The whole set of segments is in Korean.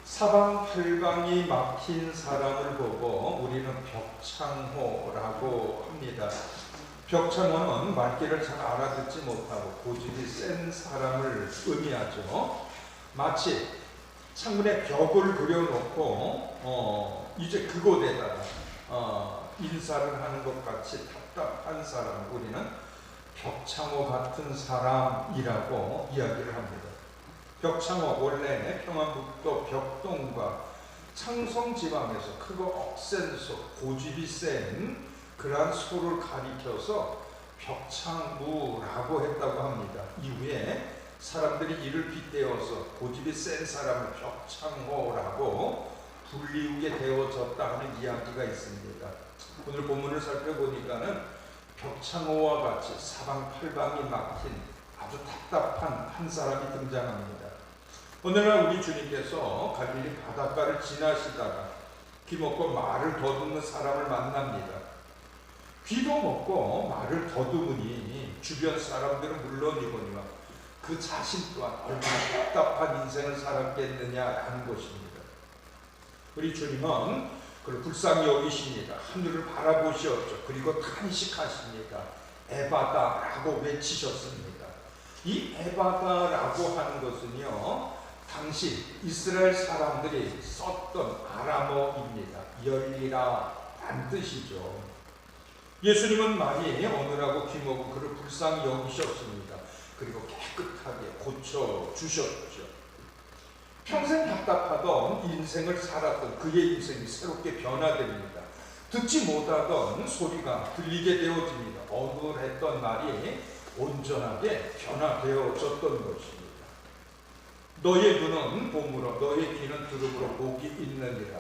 사방팔방이 막힌 사람을 보고 우리는 벽창호라고 합니다. 벽창호는 말귀를 잘 알아듣지 못하고 고집이 센 사람을 의미하죠. 마치 창문에 벽을 그려놓고 이제 그곳에다가 인사를 하는 것 같이 답답한 사람, 우리는 벽창호 같은 사람이라고 이야기를 합니다. 벽창호, 원래 평안북도 벽동과 창성지방에서 크고 억센 소, 고집이 센 그러한 소를 가리켜서 벽창무라고 했다고 합니다. 이후에 사람들이 이를 빗대어서 고집이 센 사람을 벽창호라고 불리우게 되어졌다 하는 이야기가 있습니다. 오늘 본문을 살펴보니까는 벽창호와 같이 사방팔방이 막힌 아주 답답한 한 사람이 등장합니다. 오늘날 우리 주님께서 갈릴리 바닷가를 지나시다가 귀먹고 말을 더듬는 사람을 만납니다. 귀도 먹고 말을 더듬으니 주변 사람들은 물론이거니와 그 자신 또한 얼마나 답답한 인생을 살았겠느냐라는 것입니다. 우리 주님은 그를 불쌍히 여기십니다. 하늘을 바라보시었죠. 그리고 탄식하십니다. 에바다라고 외치셨습니다. 이 에바다라고 하는 것은요, 당시 이스라엘 사람들이 썼던 아람어입니다. 열리라란 뜻이죠. 예수님은 많이 어느라고 귀먹고 그를 불쌍히 여기셨습니다. 그리고 깨끗하게 고쳐주셨죠. 평생 답답하던 인생을 살았던 그의 인생이 새롭게 변화됩니다. 듣지 못하던 소리가 들리게 되어집니다. 어눌했던 말이 온전하게 변화되어졌던 것입니다. 너의 눈은 봄으로 너의 귀는 들음으로 복이 있느니라.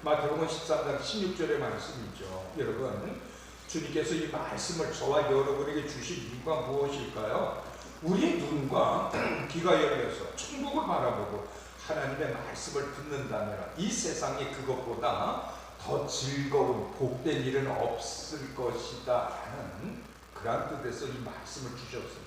마태복음 13장 16절의 말씀이죠. 여러분, 주님께서 이 말씀을 저와 여러분에게 주신 이유가 무엇일까요? 우리 눈과 귀가 열려서 천국을 바라보고 하나님의 말씀을 듣는다면 이 세상에 그것보다 더 즐거운 복된 일은 없을 것이다 하는 그런 뜻에서 이 말씀을 주셨습니다.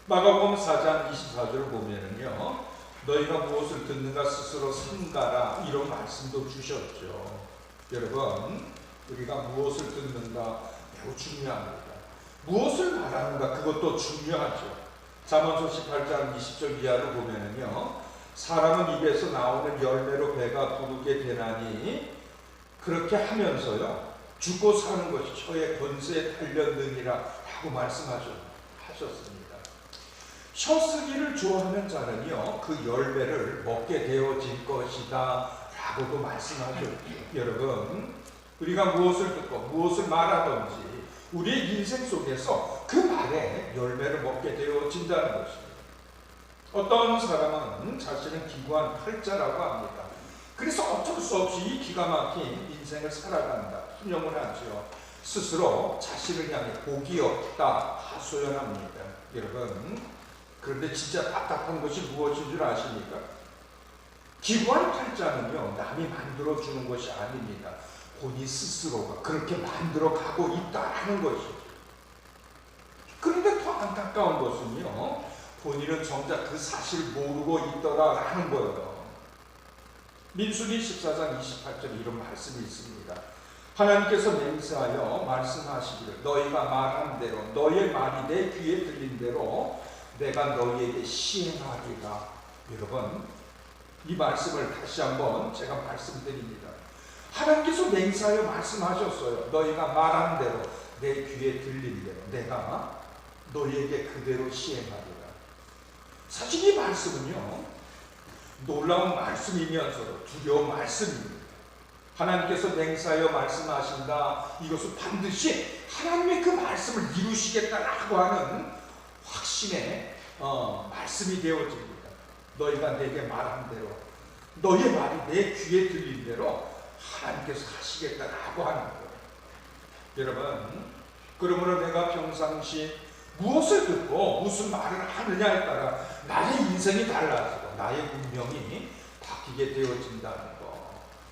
마가복음 4장 24절을 보면은요, 너희가 무엇을 듣는가 스스로 삼가라 이런 말씀도 주셨죠. 여러분, 우리가 무엇을 듣는가 매우 중요합니다. 무엇을 말하는가 그것도 중요하죠. 잠언서 18장 20절 이하를 보면은요, 사람은 입에서 나오는 열매로 배가 부르게 되나니 그렇게 하면서요, 죽고 사는 것이 혀의 권세에 달렸느니라 라고 말씀하셨습니다. 혀 쓰기를 좋아하는 자는요, 그 열매를 먹게 되어질 것이다 라고도 말씀하셨죠. 여러분, 우리가 무엇을 듣고 무엇을 말하든지 우리의 인생 속에서 그 말에 열매를 먹게 되어진다는 것입니다. 어떤 사람은 자신은 기구한 팔자라고 합니다. 그래서 어쩔 수 없이 이 기가 막힌 인생을 살아간다, 투영을 하죠. 스스로 자신을 향해 복이 없다 하소연합니다. 여러분, 그런데 진짜 답답한 것이 무엇인 줄 아십니까? 기구한 팔자는요, 남이 만들어주는 것이 아닙니다. 본인 스스로가 그렇게 만들어 가고 있다는 것이죠. 그런데 더 안타까운 것은요, 본인은 정작 그 사실을 모르고 있더라라는 거예요. 민수기 14장 28절 이런 말씀이 있습니다. 하나님께서 맹세하여 말씀하시기를 너희가 말한 대로 너의 말이 내 귀에 들린 대로 내가 너희에게 시행하리라. 여러분, 이 말씀을 다시 한번 제가 말씀드립니다. 하나님께서 맹세하여 말씀하셨어요. 너희가 말한 대로 내 귀에 들린 대로 내가 너희에게 그대로 시행하리라. 사실 이 말씀은요, 놀라운 말씀이면서도 두려운 말씀입니다. 하나님께서 맹세하여 말씀하신다. 이것은 반드시 하나님의 그 말씀을 이루시겠다라고 하는 확신의 말씀이 되어집니다. 너희가 내게 말한 대로 너희의 말이 내 귀에 들린 대로 하나님께서 하시겠다라고 하는 거예요. 여러분, 그러므로 내가 평상시 무엇을 듣고 무슨 말을 하느냐에 따라 나의 인생이 달라지고 나의 운명이 바뀌게 되어진다는 것,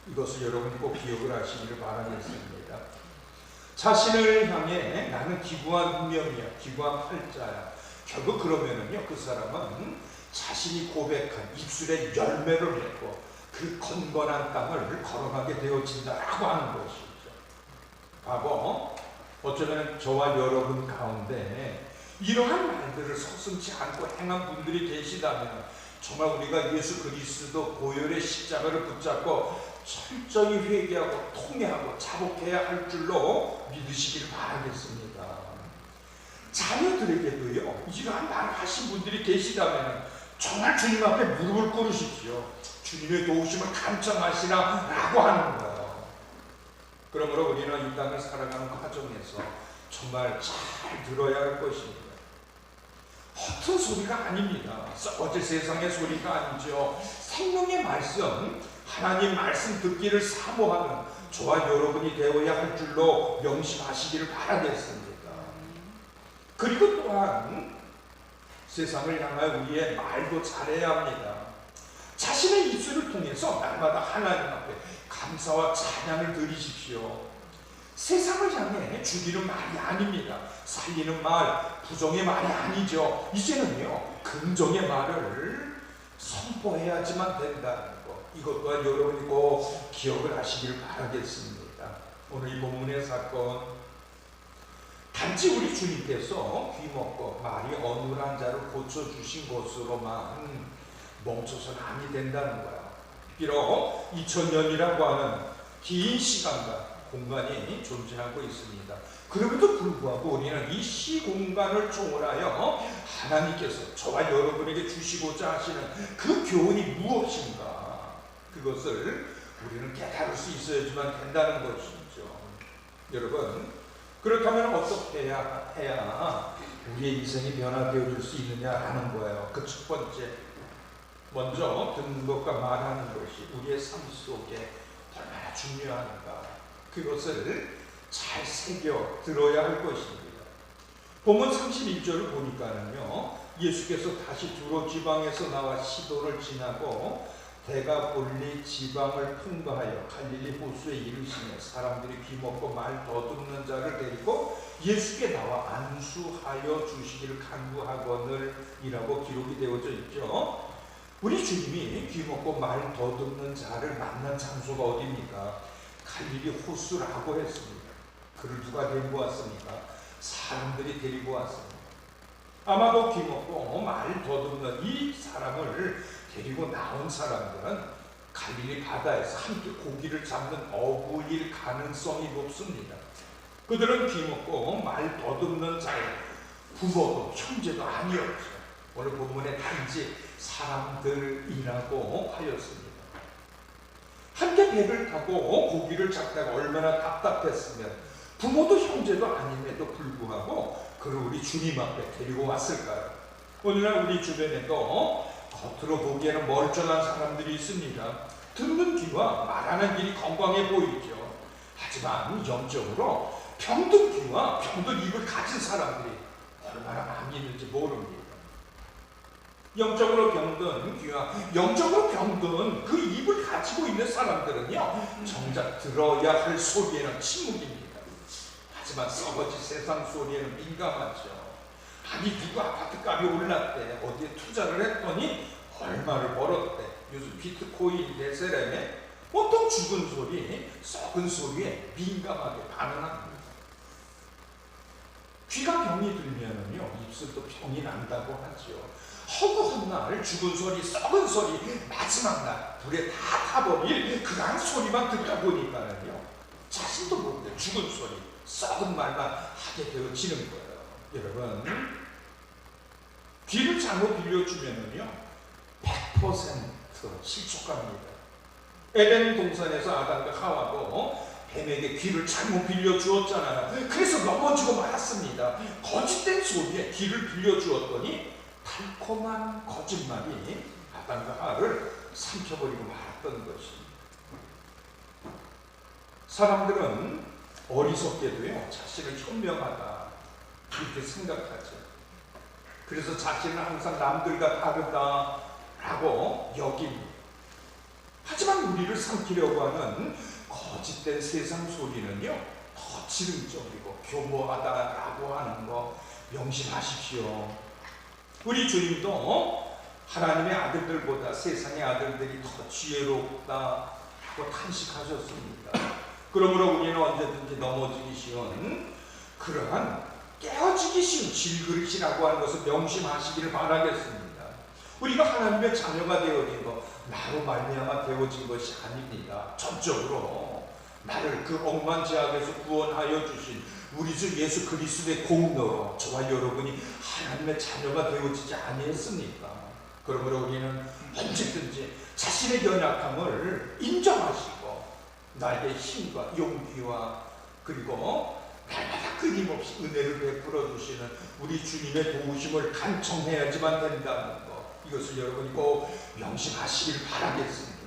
이것을 여러분이 꼭 기억을 하시기를 바라겠습니다. 자신을 향해 나는 기구한 운명이야, 기구한 팔자야. 결국 그러면은요, 그 사람은 자신이 고백한 입술의 열매를 맺고 그 건건한 땅을 걸어가게 되어진다라고 하는 것이죠. 과거 어쩌면 저와 여러분 가운데 이러한 말들을 서슴지 않고 행한 분들이 계시다면 정말 우리가 예수 그리스도 보혈의 십자가를 붙잡고 철저히 회개하고 통회하고 자복해야 할 줄로 믿으시기를 바라겠습니다. 자녀들에게도요, 이러한 말을 하신 분들이 계시다면 정말 주님 앞에 무릎을 꿇으십시오. 주님의 도우심을 간청하시라라고 하는 거예요. 그러므로 우리는 이 땅을 살아가는 과정에서 정말 잘 들어야 할 것입니다. 허튼 소리가 아닙니다. 썩어질 세상의 소리가 아니죠. 생명의 말씀, 하나님 말씀 듣기를 사모하는 저와 여러분이 되어야 할 줄로 명심하시기를 바라겠습니다. 그리고 또한 세상을 향한 우리의 말도 잘해야 합니다. 자신의 입술을 통해서 날마다 하나님 앞에 감사와 찬양을 드리십시오. 세상을 향해 죽이는 말이 아닙니다. 살리는 말, 부정의 말이 아니죠. 이제는요, 긍정의 말을 선포해야지만 된다는 것, 이것 또한 여러분이 꼭 기억을 하시길 바라겠습니다. 오늘 이 본문의 사건, 단지 우리 주님께서 귀먹고 말이 어눌한 자를 고쳐주신 것으로만 멈춰서는 아니 된다는 거야. 비록 2000년이라고 하는 긴 시간과 공간이 존재하고 있습니다. 그럼에도 불구하고 우리는 이 시공간을 초월하여 하나님께서 저와 여러분에게 주시고자 하시는 그 교훈이 무엇인가, 그것을 우리는 깨달을 수 있어야지만 된다는 것이죠. 여러분, 그렇다면 어떻게 해야 우리의 인생이 변화되어 줄 수 있느냐 하는 거예요. 그 첫 번째, 먼저 듣는 것과 말하는 것이 우리의 삶 속에 얼마나 중요한가, 그것을 잘 새겨 들어야 할 것입니다. 본문 31절을 보니까는요, 예수께서 다시 두로 지방에서 나와 시도를 지나고 데가볼리 지방을 통과하여 갈릴리 호수에 이르시며 사람들이 귀먹고 말 더듬는 자를 데리고 예수께 나와 안수하여 주시기를 간구하거늘 이라고 기록이 되어져 있죠. 우리 주님이 귀먹고 말 더듬는 자를 만난 장소가 어디입니까? 갈릴리 호수라고 했습니다. 그를 누가 데리고 왔습니까? 사람들이 데리고 왔습니다. 아마도 귀먹고 말 더듬는 이 사람을 데리고 나온 사람들은 갈릴리 바다에서 함께 고기를 잡는 어부일 가능성이 높습니다. 그들은 귀먹고 말 더듬는 자의 부모도 형제도 아니었죠. 오늘 본문에 단지 사람들이라고 하였습니다. 함께 배를 타고 고기를 잡다가 얼마나 답답했으면 부모도 형제도 아님에도 불구하고 그를 우리 주님 앞에 데리고 왔을까요? 오늘날 우리 주변에도 겉으로 보기에는 멀쩡한 사람들이 있습니다. 듣는 귀와 말하는 길이 건강해 보이죠. 하지만 영적으로 병든 귀와 병든 입을 가진 사람들이 얼마나 많이 있는지 모릅니다. 영적으로 병든 귀와 영적으로 병든 그 입을 가지고 있는 사람들은요, 정작 들어야 할 소리에는 침묵입니다. 하지만 썩어질 세상 소리에는 민감하죠. 아니, 누가 아파트값이 올랐대, 어디에 투자를 했더니 얼마를 벌었대, 요즘 비트코인 대세라며 보통 죽은 소리, 썩은 소리에 민감하게 반응합니다. 귀가 병이 들면은요, 입술도 병이 난다고 하죠. 허구한 날, 죽은 소리, 썩은 소리, 마지막 날 불에 다 타버릴 그러한 소리만 듣다 보니까는요, 자신도 모르게 죽은 소리, 썩은 말만 하게 되어지는 거예요. 여러분, 귀를 잘못 빌려주면은요, 100% 실족합니다. 에덴 동산에서 아담과 하와도 뱀에게 귀를 잘못 빌려주었잖아요. 그래서 넘어지고 말았습니다. 거짓된 소리에 귀를 빌려주었더니 달콤한 거짓말이 아담과 하와를 삼켜버리고 말았던 것입니다. 사람들은 어리석게도요, 자신을 현명하다 이렇게 생각하죠. 그래서 자신은 항상 남들과 다르다라고 여깁니다. 하지만 우리를 삼키려고 하는 거짓된 세상 소리는요, 더 지름적이고 교모하다라고 하는 거 명심하십시오. 우리 주님도 하나님의 아들들보다 세상의 아들들이 더 지혜롭다고 탄식하셨습니다. 그러므로 우리는 언제든지 넘어지기 쉬운 그러한 깨어지기 쉬운 질그릇이라고 하는 것을 명심하시기를 바라겠습니다. 우리가 하나님의 자녀가 되어진 것, 나로 말미암아 되어진 것이 아닙니다. 전적으로 나를 그 억만제약에서 구원하여 주신 우리 주 예수 그리스도의 공로로 저와 여러분이 하나님의 자녀가 되어지지 아니했습니까? 그러므로 우리는 언제든지 자신의 연약함을 인정하시고 나에게 힘과 용기와 그리고 날마다 끊임없이 은혜를 베풀어 주시는 우리 주님의 도우심을 간청해야지만 된다는 것, 이것을 여러분이 꼭 명심하시길 바라겠습니다.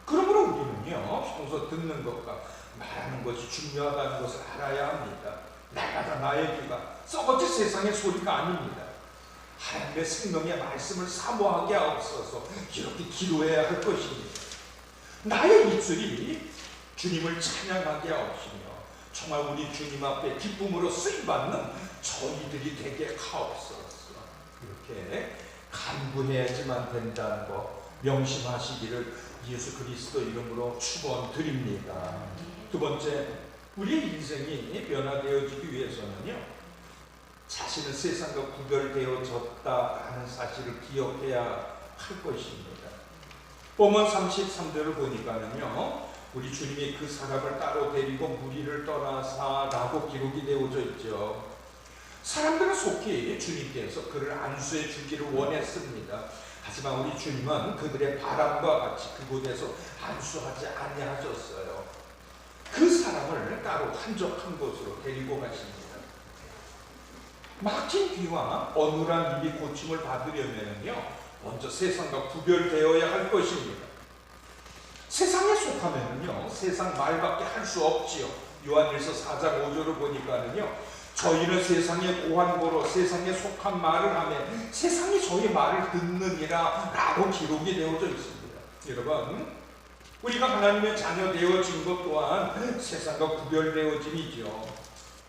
그러므로 우리는요, 평소 듣는 것과 말하는 것이 중요하다는 것을 알아야 합니다. 날마다 나의 귀가 썩어질 세상의 소리가 아닙니다. 하나님의 생명의 말씀을 사모하게 하옵소서. 이렇게 기도해야 할 것입니다. 나의 입술이 주님을 찬양하게 하옵시며 정말 우리 주님 앞에 기쁨으로 쓰임받는 저희들이 되게 하옵소서. 이렇게 간구해야지만 된다는 거 명심하시기를 예수 그리스도 이름으로 축원드립니다. 두 번째, 우리의 인생이 변화되어지기 위해서는요, 자신은 세상과 구별되어졌다라는 사실을 기억해야 할 것입니다. 본문 33절을 보니까는요, 우리 주님이 그 사람을 따로 데리고 무리를 떠나사라고 기록이 되어져 있죠. 사람들은 속히 주님께서 그를 안수해 주기를 원했습니다. 하지만 우리 주님은 그들의 바람과 같이 그곳에서 안수하지 아니하셨어요. 그 사람을 따로 한적한 곳으로 데리고 가십니다. 막힌 귀와 어눌한 입이 고침을 받으려면요, 먼저 세상과 구별되어야 할 것입니다. 세상에 속하면요, 세상 말밖에 할 수 없지요. 요한일서 4장 5절을 보니까는요, 저희는 세상의 고한고로 세상에 속한 말을 하며 세상이 저희 말을 듣느니라 라고 기록이 되어져 있습니다. 여러분, 우리가 하나님의 자녀 되어진 것 또한 세상과 구별되어짐이죠.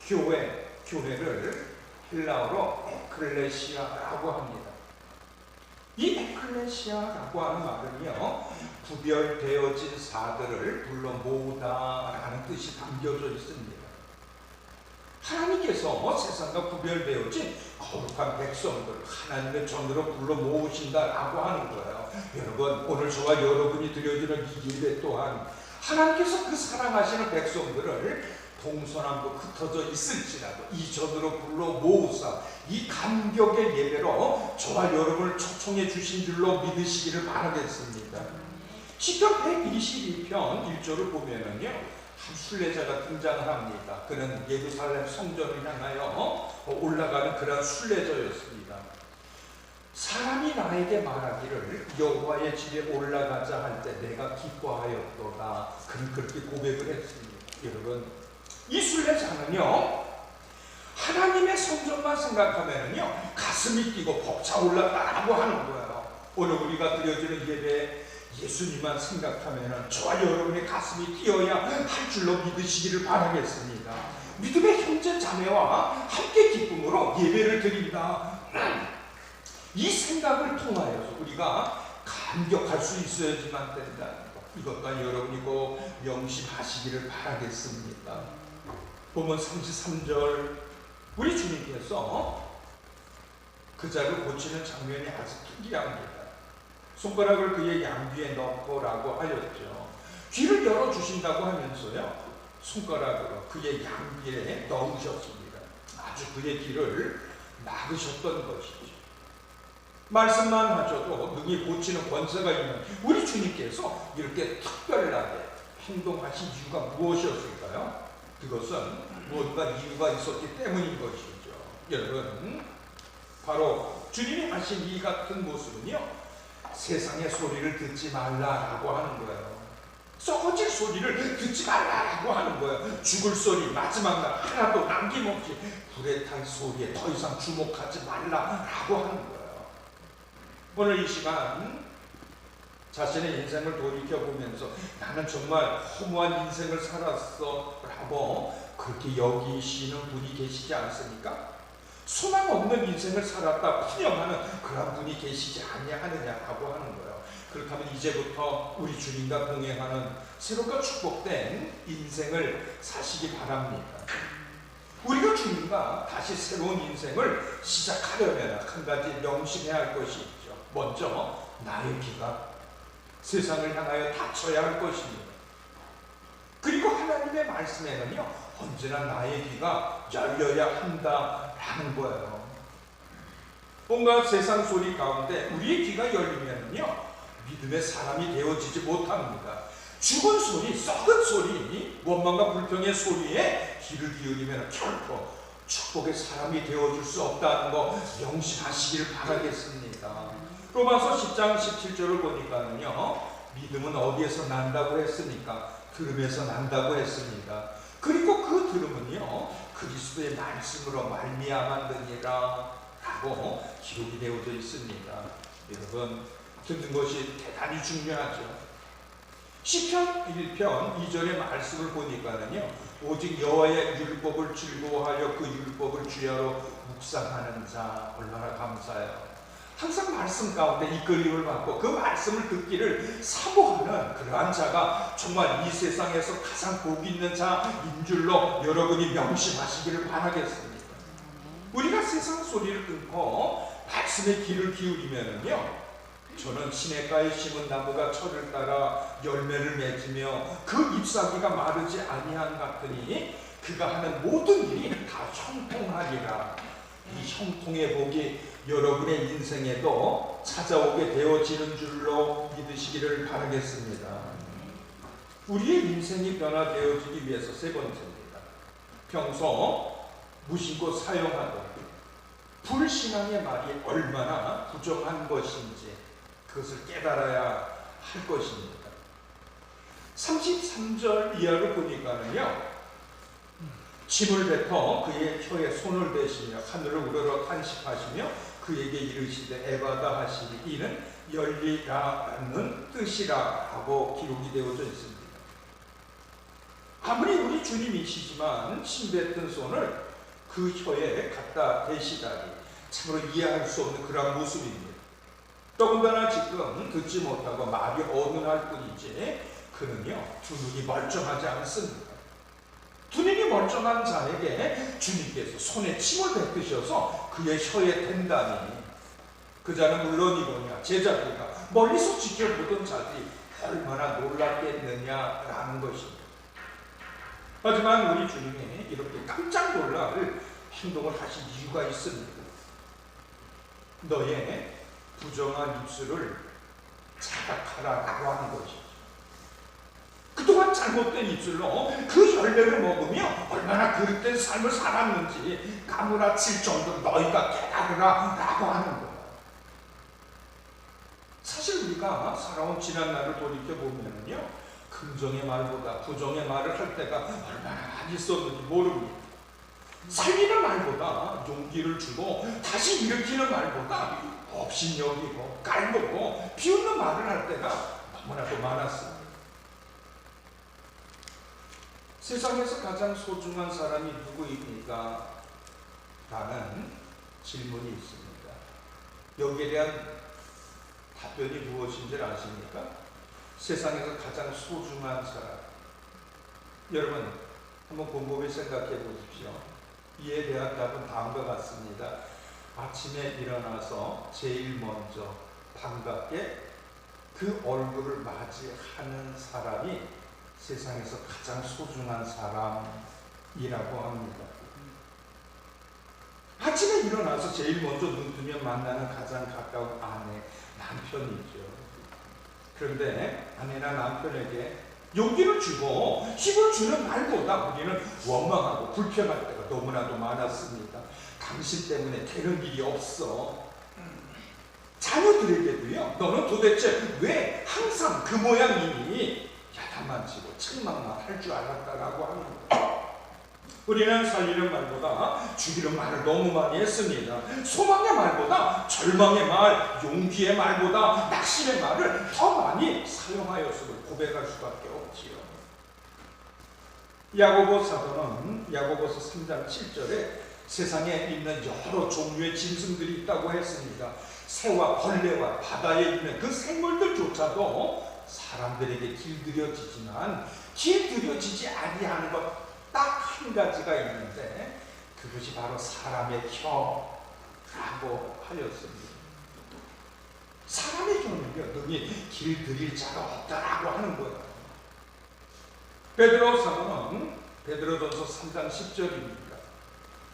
교회를 헬라어로 에클레시아라고 합니다. 이 에클레시아라고 하는 말은요, 구별되어진 사들을 불러 모으다라는 뜻이 담겨져 있습니다. 하나님께서 세상과 구별되어진 거룩한 백성들을 하나님의 전으로 불러 모으신다라고 하는 거예요. 여러분, 오늘 저와 여러분이 드려지는 이 예배 또한 하나님께서 그 사랑하시는 백성들을 동서남북 흩어져 있을지라도 이 전으로 불러 모으사 이 감격의 예배로 저와 여러분을 초청해 주신 줄로 믿으시기를 바라겠습니다. 시편 122편 1절을 보면은요, 한 순례자가 등장을 합니다. 그는 예루살렘 성전을 향하여 올라가는 그런 순례자였습니다. 사람이 나에게 말하기를 여호와의 집에 올라가자 할 때 내가 기뻐하였도다. 그는 그렇게 고백을 했습니다. 여러분, 이 순례자는요, 하나님의 성전만 생각하면요 가슴이 뛰고 벅차올랐다라고 하는 거예요. 오늘 우리가 드려지는 예배에 예수님만 생각하면 저와 여러분의 가슴이 뛰어야 할 줄로 믿으시기를 바라겠습니다. 믿음의 형제 자매와 함께 기쁨으로 예배를 드린다. 이 생각을 통하여서 우리가 감격할 수 있어야지만 된다는 것, 이것과 여러분이 꼭 명심하시기를 바라겠습니다. 본문 33절, 우리 주님께서 그 자를 고치는 장면이 아주 특이합니다. 손가락을 그의 양귀에 넣고라고 하였죠. 귀를 열어주신다고 하면서요, 손가락으로 그의 양귀에 넣으셨습니다. 아주 그의 귀를 막으셨던 것이죠. 말씀만 하셔도 능히 고치는 권세가 있는 우리 주님께서 이렇게 특별하게 행동하신 이유가 무엇이었을까요? 그것은 무엇가 이유가 있었기 때문인 것이죠. 여러분, 바로 주님이 하신 이 같은 모습은요, 세상의 소리를 듣지 말라라고 하는 거예요. 썩어질 소리를 듣지 말라라고 하는 거예요. 죽을 소리 마지막 날 하나도 남김없이 불에 탈 소리에 더 이상 주목하지 말라라고 하는 거예요. 오늘 이 시간 자신의 인생을 돌이켜보면서 나는 정말 허무한 인생을 살았어 라고 그렇게 여기시는 분이 계시지 않습니까? 소망 없는 인생을 살았다 푸념하는 그런 분이 계시지 아니하느냐라고 하는 거예요. 그렇다면 이제부터 우리 주님과 동행하는 새롭고 축복된 인생을 사시기 바랍니다. 우리가 주님과 다시 새로운 인생을 시작하려면 한 가지 명심해야 할 것이 있죠. 먼저 나의 귀가 세상을 향하여 닫혀야 할 것입니다. 그리고 하나님의 말씀에는요, 언제나 나의 귀가 열려야 한다라는 거예요. 온갖 세상 소리 가운데 우리의 귀가 열리면요, 믿음의 사람이 되어지지 못합니다. 죽은 소리, 썩은 소리, 원망과 불평의 소리에 귀를 기울이면 결코 축복의 사람이 되어줄 수 없다는 거 명심하시길 바라겠습니다. 로마서 10장 17절을 보니까는요, 믿음은 어디에서 난다고 했습니까? 들음에서 난다고 했습니다. 그리고 그 들음은요, 그리스도의 말씀으로 말미암았느니라 라고 기록이 되어져 있습니다. 여러분, 듣는 것이 대단히 중요하죠. 시편 1편 2절의 말씀을 보니까는요, 오직 여호와의 율법을 즐거워하여 그 율법을 주야로 묵상하는 자 얼마나 감사해요. 항상 말씀 가운데 이끌림을 받고 그 말씀을 듣기를 사모하는 그러한 자가 정말 이 세상에서 가장 복 있는 자인 줄로 여러분이 명심하시기를 바라겠습니다. 우리가 세상 소리를 끊고 말씀에 귀를 기울이면은요, 저는 시냇가에 심은 나무가 철을 따라 열매를 맺으며 그 잎사귀가 마르지 아니한 같으니 그가 하는 모든 일이 다 형통하리라. 이 형통의 복이 여러분의 인생에도 찾아오게 되어지는 줄로 믿으시기를 바라겠습니다. 우리의 인생이 변화되어지기 위해서 세 번째입니다. 평소 무심코 사용하던 불신앙의 말이 얼마나 부정한 것인지 그것을 깨달아야 할 것입니다. 33절 이하를 보니까는요, 침을 뱉어 그의 혀에 손을 대시며 하늘을 우러러 탄식하시며 그에게 이르시되 에바다 하시니 이는 열리라는 뜻이라 하고 기록이 되어져 있습니다. 아무리 우리 주님이시지만 침 뱉은 손을 그 혀에 갖다 대시다니 참으로 이해할 수 없는 그런 모습입니다. 더군다나 지금 듣지 못하고 말이 어눌할 뿐이지 그는요, 두 눈이 멀쩡하지 않습니다. 두 눈이 멀쩡한 자에게 주님께서 손에 침을 뱉으셔서 그의 혀에 댄다니 그 자는 물론이거냐 제자들과 멀리서 지켜보던 자들이 얼마나 놀랐겠느냐라는 것입니다. 하지만 우리 주님이 이렇게 깜짝 놀랄 행동을 하신 이유가 있습니다. 너의 부정한 입술을 자각하라고 하는 것이죠. 그동안 잘못된 입술로 그 열매를 먹으며 얼마나 그릇된 삶을 살았는지 까무라칠 정도 너희가 깨달으라 라고 하는 거예요. 사실 우리가 살아온 지난 날을 돌이켜보면요, 긍정의 말보다 부정의 말을 할 때가 얼마나 많이 있었는지 모릅니다. 살리는 말보다 용기를 주고 다시 일으키는 말보다 업신여기고 깔보고 비웃는 말을 할 때가 너무나도 많았습니다. 세상에서 가장 소중한 사람이 누구입니까? 라는 질문이 있습니다. 여기에 대한 답변이 무엇인지 아십니까? 세상에서 가장 소중한 사람. 여러분, 한번 곰곰이 생각해 보십시오. 이에 대한 답은 다음과 같습니다. 아침에 일어나서 제일 먼저 반갑게 그 얼굴을 맞이하는 사람이 세상에서 가장 소중한 사람이라고 합니다. 아침에 일어나서 제일 먼저 눈 뜨면 만나는 가장 가까운 아내, 남편이죠. 그런데 아내나 남편에게 용기를 주고 힘을 주는 말보다 우리는 원망하고 불평할 때가 너무나도 많았습니다. 당신 때문에 되는 일이 없어. 자녀들에게도요, 너는 도대체 왜 항상 그 모양이니? 야단만 치고 책망만 할 줄 알았다라고 하는 거예요. 우리는 살리는 말보다 죽이는 말을 너무 많이 했습니다. 소망의 말보다 절망의 말, 용기의 말보다 낙심의 말을 더 많이 사용하였음을 고백할 수밖에 없지요. 야고보 사도는 야고보서 3장 7절에 세상에 있는 여러 종류의 짐승들이 있다고 했습니다. 새와 벌레와 바다에 있는 그 생물들조차도 사람들에게 길들여지지만 길들여지지 아니하는 것 딱 한 가지가 있는데 그것이 바로 사람의 혀라고 하였습니다. 사람의 혀는요 능히 길들일 자가 없다라고 하는 거예요. 베드로서는 베드로전서 3장 10절입니다.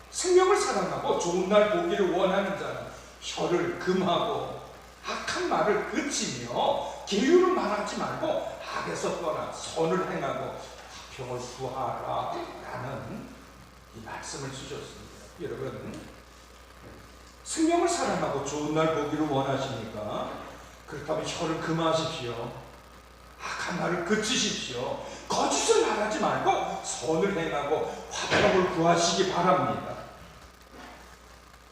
생명을 사랑하고 좋은 날 보기를 원하는 자는 혀를 금하고 악한 말을 그치며 계율을 말하지 말고 악에서 떠나 선을 행하고 화평을 구하라 라는 이 말씀을 주셨습니다. 여러분, 생명을 사랑하고 좋은 날 보기를 원하십니까? 그렇다면 혀를 금하십시오. 악한 말을 그치십시오. 거짓을 말하지 말고 선을 행하고 화평을 구하시기 바랍니다.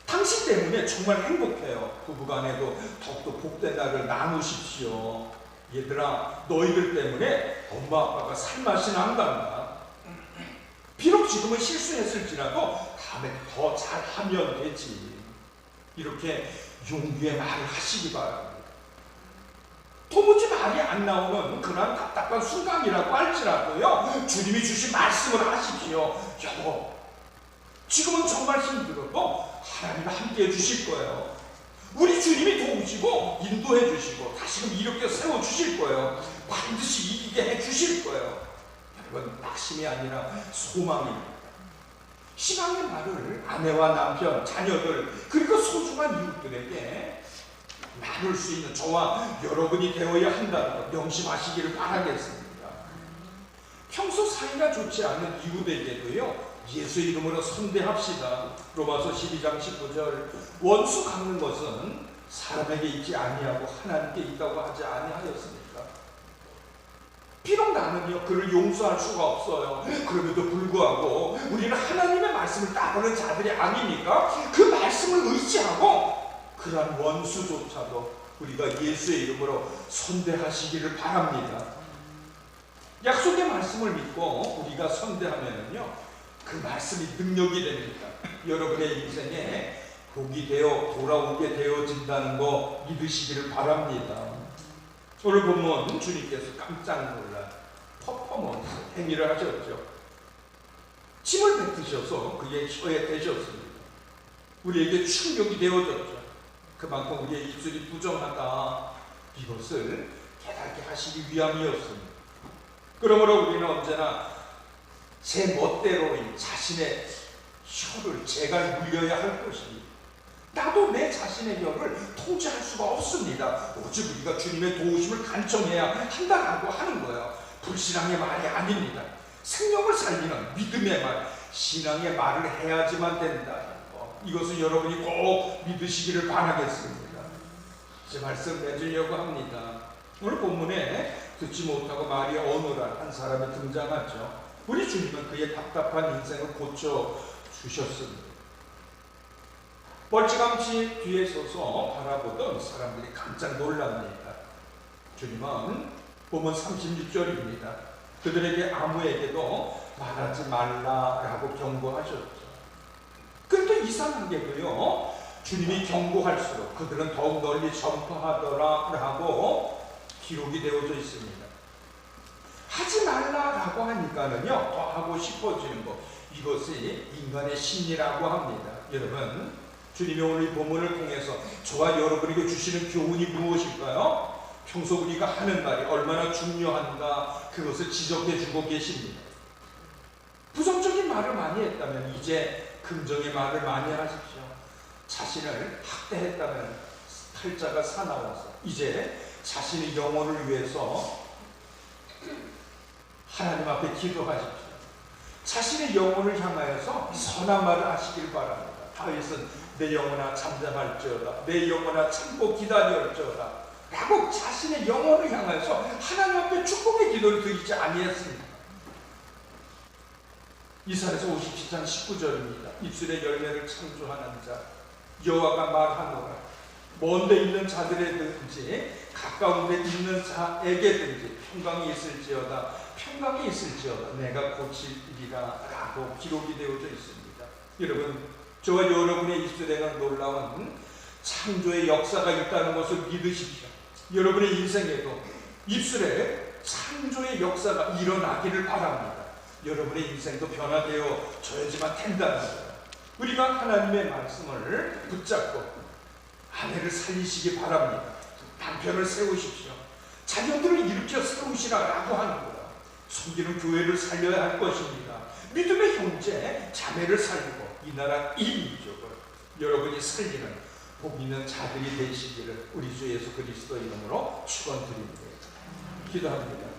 당신 때문에 정말 행복해요. 부부간에도 더욱더 복된 날을 나누십시오. 얘들아, 너희들 때문에 엄마 아빠가 살맛이 난단다. 비록 지금은 실수했을지라도 다음에 더 잘하면 되지. 이렇게 용기의 말을 하시기 바랍니다. 도무지 말이 안 나오는 그런 답답한 순간이라고 할지라도요, 주님이 주신 말씀을 하십시오. 여보, 지금은 정말 힘들어도 하나님이 함께해 주실 거예요. 우리 주님이 도우시고 인도해 주시고 다시금 이렇게 세워 주실 거예요. 반드시 이기게 해 주실 거예요. 여러분, 낙심이 아니라 소망입니다. 희망의 말을 아내와 남편, 자녀들 그리고 소중한 이웃들에게 나눌 수 있는 저와 여러분이 되어야 한다는 것 명심하시기를 바라겠습니다. 평소 사이가 좋지 않은 이웃에게도요, 예수 이름으로 선대합시다. 로마서 12장 19절 원수 갚는 것은 사람에게 있지 아니하고 하나님께 있다고 하지 아니하였습니까? 비록 나는요 그를 용서할 수가 없어요. 그럼에도 불구하고 우리는 하나님의 말씀을 따르는 자들이 아닙니까? 그 말씀을 의지하고 그러한 원수조차도 우리가 예수의 이름으로 선대하시기를 바랍니다. 약속의 말씀을 믿고 우리가 선대하면은요 그 말씀이 능력이 됩니다. 여러분의 인생에 복이 되어 돌아오게 되어진다는 거 믿으시기를 바랍니다. 오늘 본문 주님께서 깜짝 놀란 퍼포먼스 행위를 하셨죠. 침을 뱉으셔서 그의 혀에 대셨습니다. 우리에게 충격이 되어졌죠. 그만큼 우리의 입술이 부정하다, 이것을 깨닫게 하시기 위함이었습니다. 그러므로 우리는 언제나 제 멋대로인 자신의 혀를 제가 물려야 할 것입니다. 나도 내 자신의 혀를 통제할 수가 없습니다. 오직 우리가 주님의 도우심을 간청해야 한다고 하는 거예요. 불신앙의 말이 아닙니다. 생명을 살리는 믿음의 말, 신앙의 말을 해야지만 된다는 거. 이것은 여러분이 꼭 믿으시기를 바라겠습니다. 제 말씀 맺으려고 합니다. 오늘 본문에 듣지 못하고 말이 어눌한 한 사람이 등장하죠. 우리 주님은 그의 답답한 인생을 고쳐주셨습니다. 멀찌감치 뒤에 서서 바라보던 사람들이 깜짝 놀랍니다. 주님은 본문 36절입니다. 그들에게 아무에게도 말하지 말라라고 경고하셨죠. 그런데 이상하게도요, 주님이 경고할수록 그들은 더욱 널리 전파하더라라고 기록이 되어져 있습니다. 하지 말라라고 하니까는요 더 하고 싶어지는 것, 이것이 인간의 심리라고 합니다. 여러분, 주님이 오늘 이 본문을 통해서 저와 여러분에게 주시는 교훈이 무엇일까요? 평소 우리가 하는 말이 얼마나 중요한가, 그것을 지적해주고 계십니다. 부정적인 말을 많이 했다면 이제 긍정의 말을 많이 하십시오. 자신을 학대했다면 팔자가 사나워서 이제 자신의 영혼을 위해서 하나님 앞에 기도하십시오. 자신의 영혼을 향하여서 선한 말을 하시길 바랍니다. 다윗은 내 영혼아 잠잠할지어다, 내 영혼아 참고 기다릴지어다 라고 자신의 영혼을 향하여서 하나님 앞에 축복의 기도를 드리지 아니했습니다. 이사야서 57장 19절입니다. 입술의 열매를 창조하는 자 여호와가 말하노라. 먼데 있는 자들에든지 가까운 데 있는 자에게든지 평강이 있을지어다, 내가 고치리라 라고 기록이 되어져 있습니다. 여러분, 저와 여러분의 입술에는 놀라운 창조의 역사가 있다는 것을 믿으십시오. 여러분의 인생에도 입술에 창조의 역사가 일어나기를 바랍니다. 여러분의 인생도 변화되어 져야지만 된다는 거예요. 우리가 하나님의 말씀을 붙잡고 아내를 살리시기 바랍니다. 남편을 세우십시오. 자녀들을 일으켜 세우시라고 하는 거예요. 섬기는 교회를 살려야 할 것입니다. 믿음의 형제, 자매를 살리고 이 나라 이 민족을 여러분이 살리는 복 있는 자들이 되시기를 우리 주 예수 그리스도 이름으로 축원드립니다. 기도합니다.